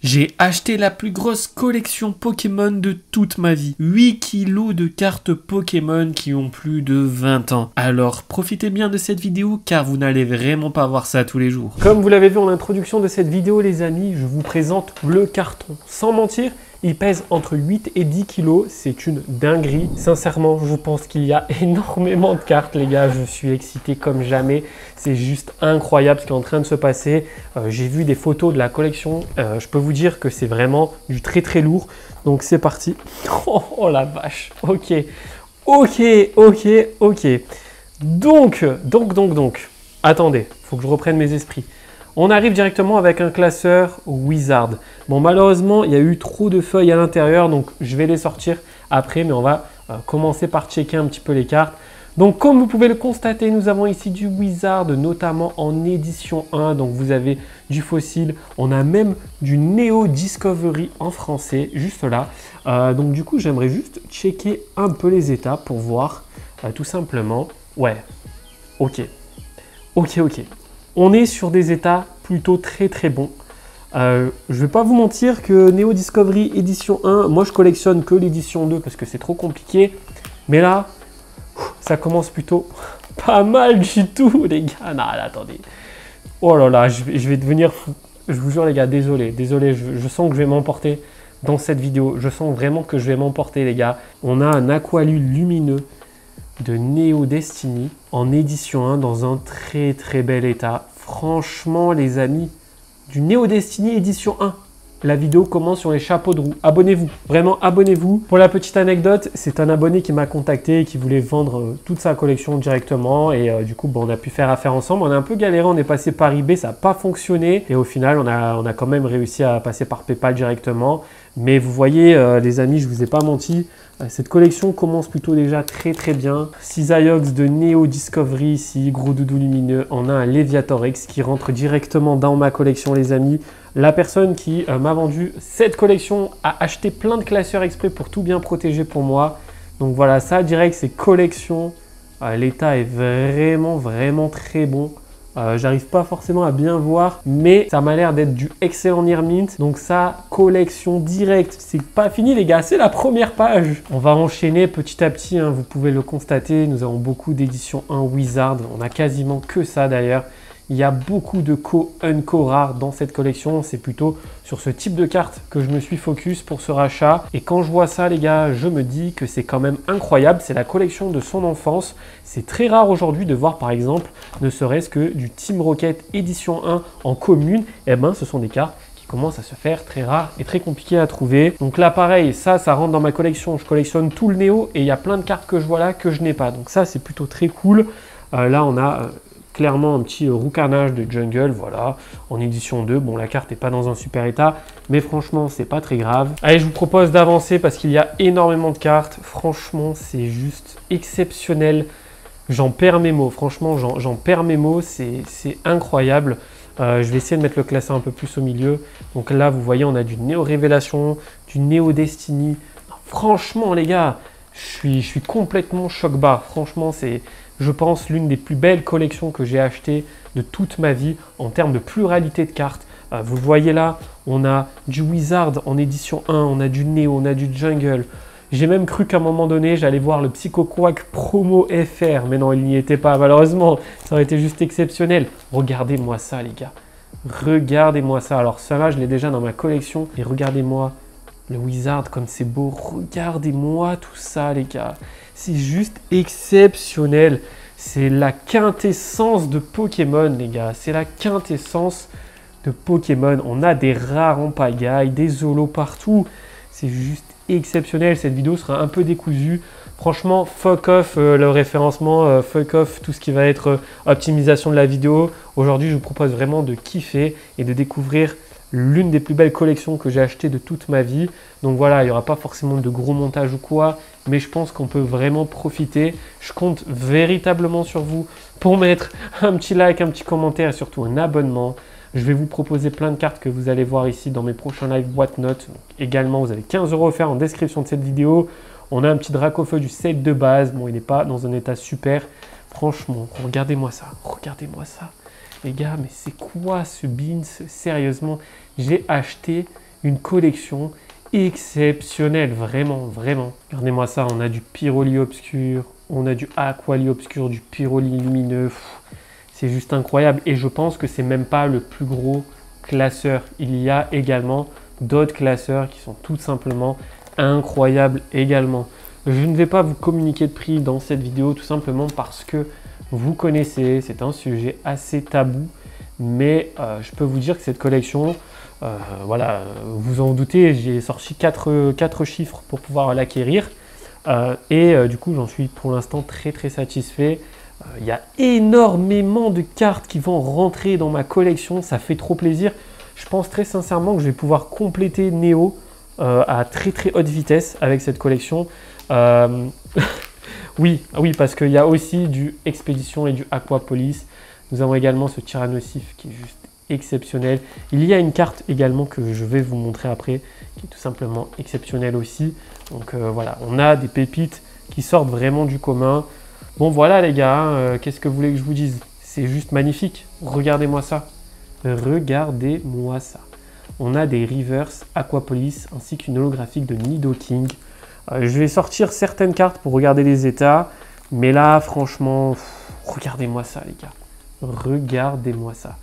J'ai acheté la plus grosse collection Pokémon de toute ma vie. 8 kilos de cartes Pokémon qui ont plus de 20 ans. Alors profitez bien de cette vidéo car vous n'allez vraiment pas voir ça tous les jours. Comme vous l'avez vu en introduction de cette vidéo les amis, je vous présente le carton. Sans mentir, il pèse entre 8 et 10 kilos, c'est une dinguerie. Sincèrement, je pense qu'il y a énormément de cartes les gars, je suis excité comme jamais. C'est juste incroyable ce qui est en train de se passer. J'ai vu des photos de la collection, je peux vous dire que c'est vraiment du très lourd. Donc c'est parti. Oh la vache, ok. Donc, attendez, faut que je reprenne mes esprits. On arrive directement avec un classeur Wizard. Bon, malheureusement, il y a eu trop de feuilles à l'intérieur, donc je vais les sortir après, mais on va commencer par checker un petit peu les cartes. Donc, comme vous pouvez le constater, nous avons ici du Wizard, notamment en édition 1. Donc, vous avez du fossile. On a même du Neo Discovery en français, juste là. Donc, du coup, j'aimerais juste checker un peu les états pour voir tout simplement. Ouais, ok. On est sur des états plutôt très bons. Je ne vais pas vous mentir que Neo Discovery édition 1, moi je collectionne que l'édition 2 parce que c'est trop compliqué. Mais là, ça commence plutôt pas mal du tout les gars. Non, là, attendez. Oh là là, je vais devenir fou. Je vous jure les gars, désolé, je sens que je vais m'emporter dans cette vidéo. Je sens vraiment que je vais m'emporter les gars. On a un Aqualul lumineux de Neo Destiny en édition 1 dans un très bel état. Franchement les amis, du Neo Destiny édition 1. La vidéo commence sur les chapeaux de roue. Abonnez-vous, vraiment abonnez-vous. Pour la petite anecdote, c'est un abonné qui m'a contacté et qui voulait vendre toute sa collection directement. Et du coup, bon, on a pu faire affaire ensemble. On a un peu galéré, on est passé par eBay, ça n'a pas fonctionné. Et au final, on a quand même réussi à passer par PayPal directement. Mais vous voyez, les amis, je ne vous ai pas menti. Cette collection commence plutôt déjà très bien. Cisaiox de Neo Discovery ici, gros doudou lumineux. On a un Léviatorex qui rentre directement dans ma collection les amis. La personne qui m'a vendu cette collection a acheté plein de classeurs exprès pour tout bien protéger pour moi. Donc voilà, ça direct c'est collection. L'état est vraiment très bon. J'arrive pas forcément à bien voir, mais ça m'a l'air d'être du excellent Near Mint. Donc ça, collection directe. C'est pas fini les gars, c'est la première page. On va enchaîner petit à petit, hein, vous pouvez le constater. Nous avons beaucoup d'éditions 1 Wizard. On a quasiment que ça d'ailleurs. Il y a beaucoup de unco rares dans cette collection. C'est plutôt sur ce type de carte que je me suis focus pour ce rachat. Et quand je vois ça, les gars, je me dis que c'est quand même incroyable. C'est la collection de son enfance. C'est très rare aujourd'hui de voir, par exemple, ne serait-ce que du Team Rocket édition 1 en commune. Eh ben, ce sont des cartes qui commencent à se faire très rares et très compliquées à trouver. Donc là, pareil, ça rentre dans ma collection. Je collectionne tout le Néo et il y a plein de cartes que je vois là que je n'ai pas. Donc ça, c'est plutôt très cool. Là, on a... clairement un petit roucarnage de jungle, voilà, en édition 2. Bon, la carte n'est pas dans un super état, mais franchement, c'est pas très grave. Allez, je vous propose d'avancer parce qu'il y a énormément de cartes. Franchement, c'est juste exceptionnel. J'en perds mes mots. Franchement, j'en perds mes mots. C'est incroyable. Je vais essayer de mettre le classeur un peu plus au milieu. Donc là, vous voyez, on a du Néo Révélation, du Néo Destiny. Franchement, les gars, je suis complètement choc-barre. Franchement, c'est... je pense, l'une des plus belles collections que j'ai achetées de toute ma vie en termes de pluralité de cartes. Vous le voyez là, on a du Wizard en édition 1, on a du Neo, on a du Jungle. J'ai même cru qu'à un moment donné, j'allais voir le Psycho Quack promo FR. Mais non, il n'y était pas, malheureusement. Ça aurait été juste exceptionnel. Regardez-moi ça, les gars. Regardez-moi ça. Alors, ça là, je l'ai déjà dans ma collection. Et regardez-moi le Wizard, comme c'est beau. Regardez-moi tout ça, les gars. C'est juste exceptionnel. C'est la quintessence de Pokémon, les gars. C'est la quintessence de Pokémon. On a des rares en pagaille, des holos partout. C'est juste exceptionnel. Cette vidéo sera un peu décousue. Franchement, fuck off le référencement, fuck off tout ce qui va être optimisation de la vidéo. Aujourd'hui, je vous propose vraiment de kiffer et de découvrir l'une des plus belles collections que j'ai achetées de toute ma vie. Donc voilà, il n'y aura pas forcément de gros montage ou quoi, mais je pense qu'on peut vraiment profiter. Je compte véritablement sur vous pour mettre un petit like, un petit commentaire et surtout un abonnement. Je vais vous proposer plein de cartes que vous allez voir ici dans mes prochains live boîte-notes. Également, vous avez 15 € offerts en description de cette vidéo. On a un petit Dracofeu du set de base. Bon, il n'est pas dans un état super. Franchement, regardez-moi ça. Regardez-moi ça. Les gars, mais c'est quoi ce Beans? Sérieusement, j'ai acheté une collection exceptionnelle, vraiment, vraiment. Regardez-moi ça, on a du Pyroli obscur, on a du Aquali obscur, du Pyroli lumineux. C'est juste incroyable et je pense que c'est même pas le plus gros classeur. Il y a également d'autres classeurs qui sont tout simplement incroyables également. Je ne vais pas vous communiquer de prix dans cette vidéo tout simplement parce que vous connaissez, c'est un sujet assez tabou, mais je peux vous dire que cette collection, voilà, vous en doutez, j'ai sorti 4 chiffres pour pouvoir l'acquérir du coup j'en suis pour l'instant très satisfait. Il y a énormément de cartes qui vont rentrer dans ma collection, ça fait trop plaisir. Je pense très sincèrement que je vais pouvoir compléter Néo à très haute vitesse avec cette collection. Oui, parce qu'il y a aussi du Expédition et du Aquapolis. Nous avons également ce Tyrannosif qui est juste exceptionnel. Il y a une carte également que je vais vous montrer après, qui est tout simplement exceptionnelle aussi. Donc voilà, on a des pépites qui sortent vraiment du commun. Bon voilà les gars, qu'est-ce que vous voulez que je vous dise? C'est juste magnifique. Regardez-moi ça. Regardez-moi ça. On a des Reverse Aquapolis ainsi qu'une holographique de Nidoking. Je vais sortir certaines cartes pour regarder les états. Mais là, franchement, regardez-moi ça les gars. Regardez-moi ça.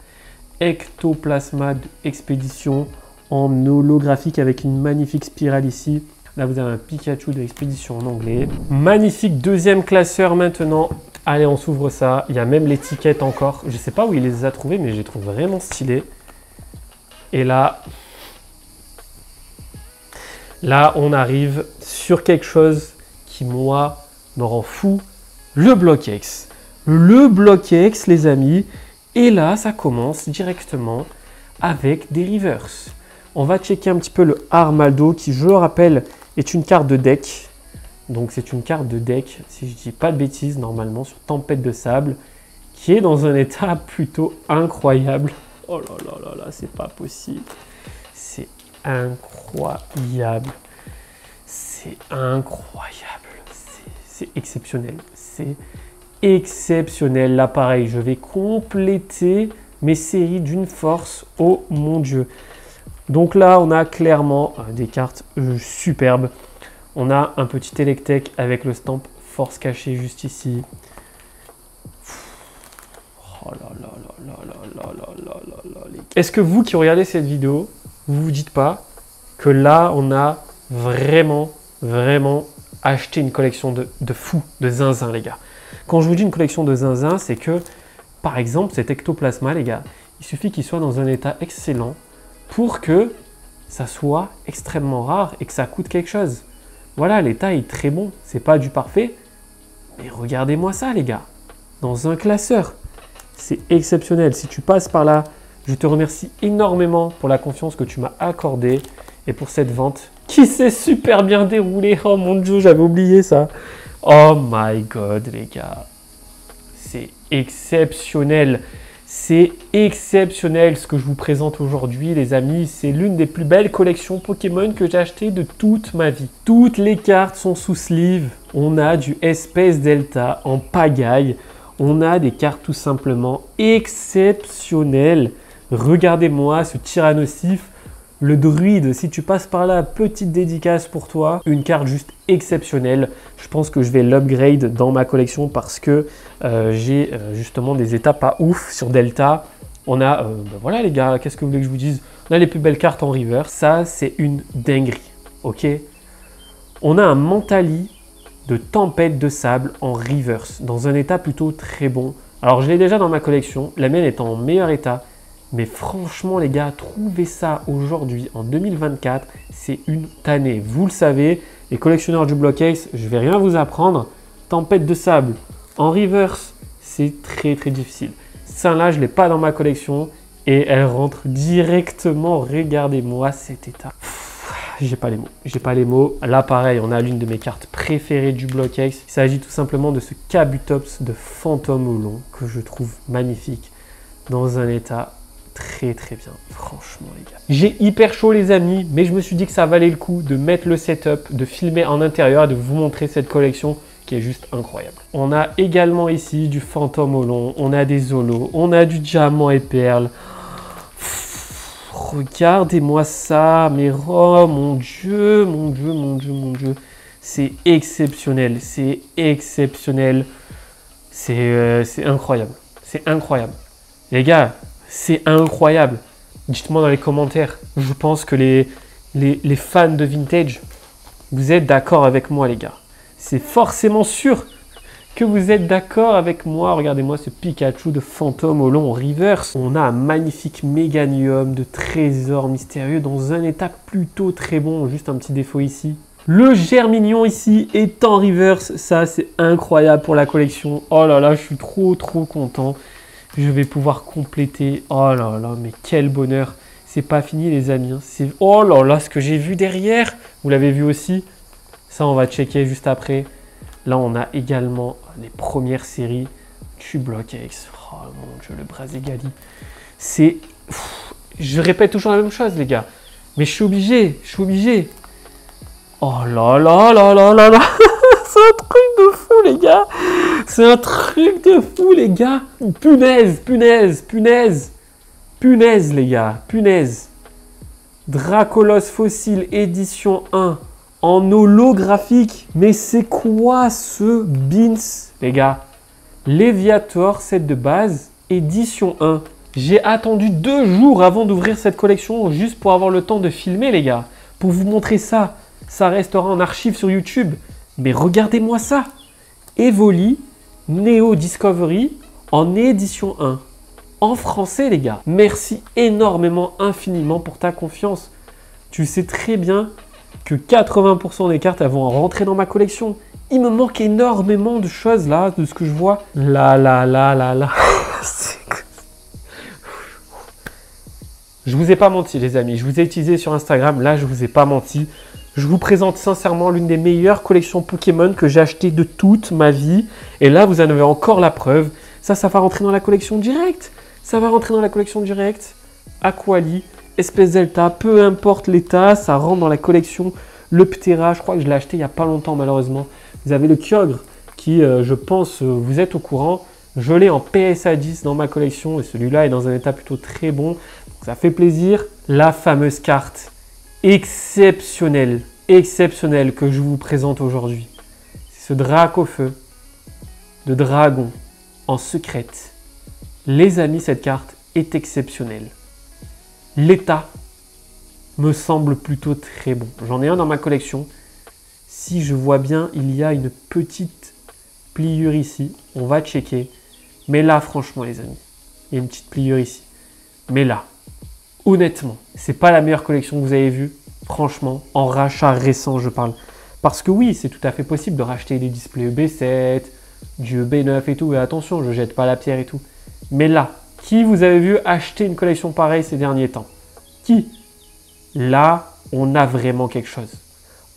Ectoplasma d'Expédition en holographique avec une magnifique spirale ici. Là, vous avez un Pikachu de Expédition en anglais. Magnifique deuxième classeur maintenant. Allez, on s'ouvre ça. Il y a même l'étiquette encore. Je ne sais pas où il les a trouvés, mais je les trouve vraiment stylés. Et là, on arrive sur quelque chose qui, moi, me rend fou. Le Block X. Le Block X, les amis. Et là, ça commence directement avec des reverse. On va checker un petit peu le Armaldo qui, je le rappelle, est une carte de deck. Donc, c'est une carte de deck, si je ne dis pas de bêtises, normalement, sur Tempête de Sable, qui est dans un état plutôt incroyable. Oh là là là là, c'est pas possible. C'est incroyable. C'est incroyable. C'est exceptionnel. C'est exceptionnel. Là, pareil, je vais compléter mes séries d'une force. Oh mon Dieu. Donc là, on a clairement des cartes superbes. On a un petit Electek avec le stamp force cachée juste ici. Oh là là là là là là là là là. Est-ce que vous qui regardez cette vidéo, vous vous dites pas que là, on a vraiment acheté une collection de fous, de zinzin, les gars. Quand je vous dis une collection de zinzin, c'est que, par exemple, cet ectoplasma, les gars, il suffit qu'il soit dans un état excellent pour que ça soit extrêmement rare et que ça coûte quelque chose. Voilà, l'état est très bon. C'est pas du parfait, mais regardez-moi ça, les gars. Dans un classeur, c'est exceptionnel. Si tu passes par là, je te remercie énormément pour la confiance que tu m'as accordée et pour cette vente qui s'est super bien déroulée. Oh mon Dieu, j'avais oublié ça. Oh my God, les gars. C'est exceptionnel. C'est exceptionnel ce que je vous présente aujourd'hui, les amis. C'est l'une des plus belles collections Pokémon que j'ai achetées de toute ma vie. Toutes les cartes sont sous sleeve. On a du Espèce Delta en pagaille. On a des cartes tout simplement exceptionnelles. Regardez-moi ce Tyrannosif. Le druide, si tu passes par là, petite dédicace pour toi. Une carte juste exceptionnelle. Je pense que je vais l'upgrade dans ma collection parce que j'ai justement des états pas ouf sur Delta. On a, voilà les gars, qu'est-ce que vous voulez que je vous dise? On a les plus belles cartes en river. Ça, c'est une dinguerie, ok? On a un Mentali de Tempête de Sable en reverse, dans un état plutôt très bon. Alors, je l'ai déjà dans ma collection. La mienne est en meilleur état. Mais franchement, les gars, trouver ça aujourd'hui, en 2024, c'est une tannée. Vous le savez, les collectionneurs du Block X, je ne vais rien vous apprendre. Tempête de Sable en reverse, c'est très difficile. Celle-là, je ne l'ai pas dans ma collection et elle rentre directement. Regardez-moi cet état. J'ai pas les mots. J'ai pas les mots. Là, pareil, on a l'une de mes cartes préférées du Block X. Il s'agit tout simplement de ce Kabutops de Fantôme au long que je trouve magnifique dans un état très bien, franchement les gars. J'ai hyper chaud les amis, mais je me suis dit que ça valait le coup de mettre le setup, de filmer en intérieur et de vous montrer cette collection qui est juste incroyable. On a également ici du Fantôme au long, on a des Zolos, on a du Diamant et Perle. Regardez-moi ça, mais oh mon Dieu, mon Dieu, mon Dieu, mon Dieu. C'est exceptionnel, c'est exceptionnel. C'est incroyable, c'est incroyable. Les gars, c'est incroyable. Dites-moi dans les commentaires, je pense que les fans de vintage, vous êtes d'accord avec moi les gars. C'est forcément sûr que vous êtes d'accord avec moi. Regardez-moi ce Pikachu de fantôme au long reverse. On a un magnifique méganium de trésor mystérieux dans un état plutôt très bon. Juste un petit défaut ici. Le Germignon ici est en reverse. Ça, c'est incroyable pour la collection. Oh là là, je suis trop content. Je vais pouvoir compléter. Oh là là, mais quel bonheur. C'est pas fini les amis. Oh là là, ce que j'ai vu derrière. Vous l'avez vu aussi. Ça, on va checker juste après. Là, on a également les premières séries du Block X. Oh mon Dieu, le Brasigali. C'est... Je répète toujours la même chose, les gars. Mais je suis obligé, Oh là là là là là là. C'est un truc de fou, les gars. C'est un truc de fou, les gars. Punaise, punaise, punaise. Punaise, les gars, punaise. Dracolos Fossile, édition 1. En holographique. Mais c'est quoi ce Beans, les gars? Léviator, set de base, édition 1. J'ai attendu 2 jours avant d'ouvrir cette collection juste pour avoir le temps de filmer, les gars. Pour vous montrer ça. Ça restera en archive sur YouTube. Mais regardez-moi ça. Evoli, Neo Discovery, en édition 1. En français, les gars. Merci énormément, infiniment pour ta confiance. Tu sais très bien que 80% des cartes elles vont rentrer dans ma collection. Il me manque énormément de choses là, de ce que je vois. Là. Je vous ai pas menti les amis, je vous ai utilisé sur Instagram, là je vous ai pas menti. Je vous présente sincèrement l'une des meilleures collections Pokémon que j'ai achetées de toute ma vie. Et là vous en avez encore la preuve. Ça va rentrer dans la collection directe. Ça va rentrer dans la collection directe. Aquali, Espèce Delta, peu importe l'état, ça rentre dans la collection. Le Ptera, je crois que je l'ai acheté il n'y a pas longtemps malheureusement. Vous avez le Kyogre qui, je pense, vous êtes au courant. Je l'ai en PSA 10 dans ma collection et celui-là est dans un état plutôt très bon. Donc, ça fait plaisir. La fameuse carte exceptionnelle que je vous présente aujourd'hui. C'est ce Dracofeu de dragon en secrète. Les amis, cette carte est exceptionnelle. L'état me semble plutôt très bon. J'en ai un dans ma collection. Si je vois bien, il y a une petite pliure ici. On va checker. Mais là, franchement, les amis, il y a une petite pliure ici. Mais là, honnêtement, c'est pas la meilleure collection que vous avez vue. Franchement, en rachat récent, je parle. Parce que oui, c'est tout à fait possible de racheter des displays EB7, du EB9 et tout. Et attention, je jette pas la pierre et tout. Mais là, qui vous avez vu acheter une collection pareille ces derniers temps? Qui? Là, on a vraiment quelque chose.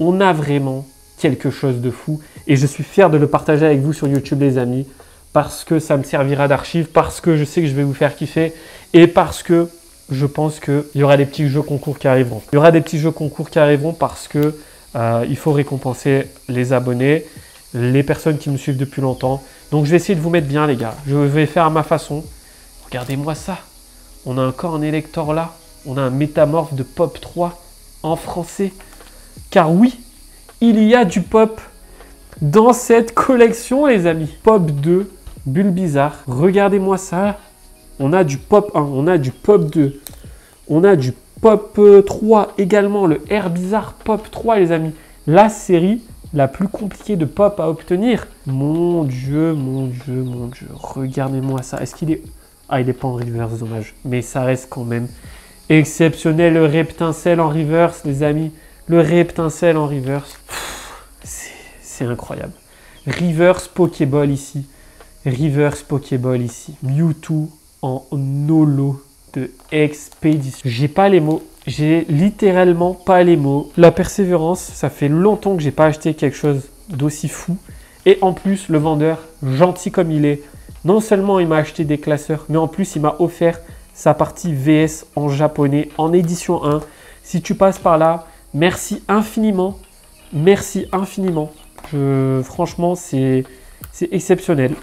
On a vraiment quelque chose de fou. Et je suis fier de le partager avec vous sur YouTube, les amis. Parce que ça me servira d'archive, parce que je sais que je vais vous faire kiffer. Et parce que je pense qu'il y aura des petits jeux concours qui arriveront. Il y aura des petits jeux concours qui arriveront parce que il faut récompenser les abonnés, les personnes qui me suivent depuis longtemps. Donc, je vais essayer de vous mettre bien, les gars. Je vais faire à ma façon. Regardez-moi ça. On a encore un Elector là. On a un Métamorphe de Pop 3 en français. Car oui, il y a du Pop dans cette collection, les amis. Pop 2, Bulbizarre. Regardez-moi ça. On a du Pop 1, on a du Pop 2. On a du Pop 3 également, le Herbizarre Pop 3, les amis. La série la plus compliquée de Pop à obtenir. Mon Dieu, mon Dieu, mon Dieu. Regardez-moi ça. Est-ce qu'il est... Ah, il n'est pas en reverse, dommage. Mais ça reste quand même exceptionnel. Le Reptincelle en reverse, les amis. Le Reptincelle en reverse. C'est incroyable. Reverse Pokéball ici. Reverse Pokéball ici. Mewtwo en holo de expédition. J'ai pas les mots. J'ai littéralement pas les mots. La persévérance, ça fait longtemps que j'ai pas acheté quelque chose d'aussi fou. Et en plus, le vendeur, gentil comme il est, non seulement il m'a acheté des classeurs, mais en plus il m'a offert sa partie VS en japonais en édition 1. Si tu passes par là, merci infiniment. Merci infiniment. Franchement, c'est exceptionnel.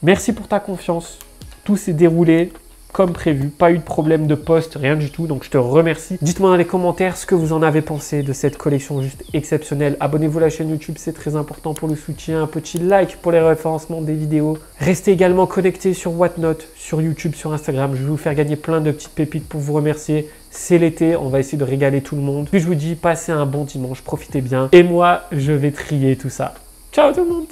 Merci pour ta confiance. Tout s'est déroulé comme prévu. Pas eu de problème de poste, rien du tout. Donc je te remercie. Dites-moi dans les commentaires ce que vous en avez pensé de cette collection juste exceptionnelle. Abonnez-vous à la chaîne YouTube, c'est très important pour le soutien. Un petit like pour les référencements des vidéos. Restez également connectés sur Whatnot, sur YouTube, sur Instagram. Je vais vous faire gagner plein de petites pépites pour vous remercier. C'est l'été, on va essayer de régaler tout le monde. Puis je vous dis, passez un bon dimanche, profitez bien. Et moi, je vais trier tout ça. Ciao tout le monde!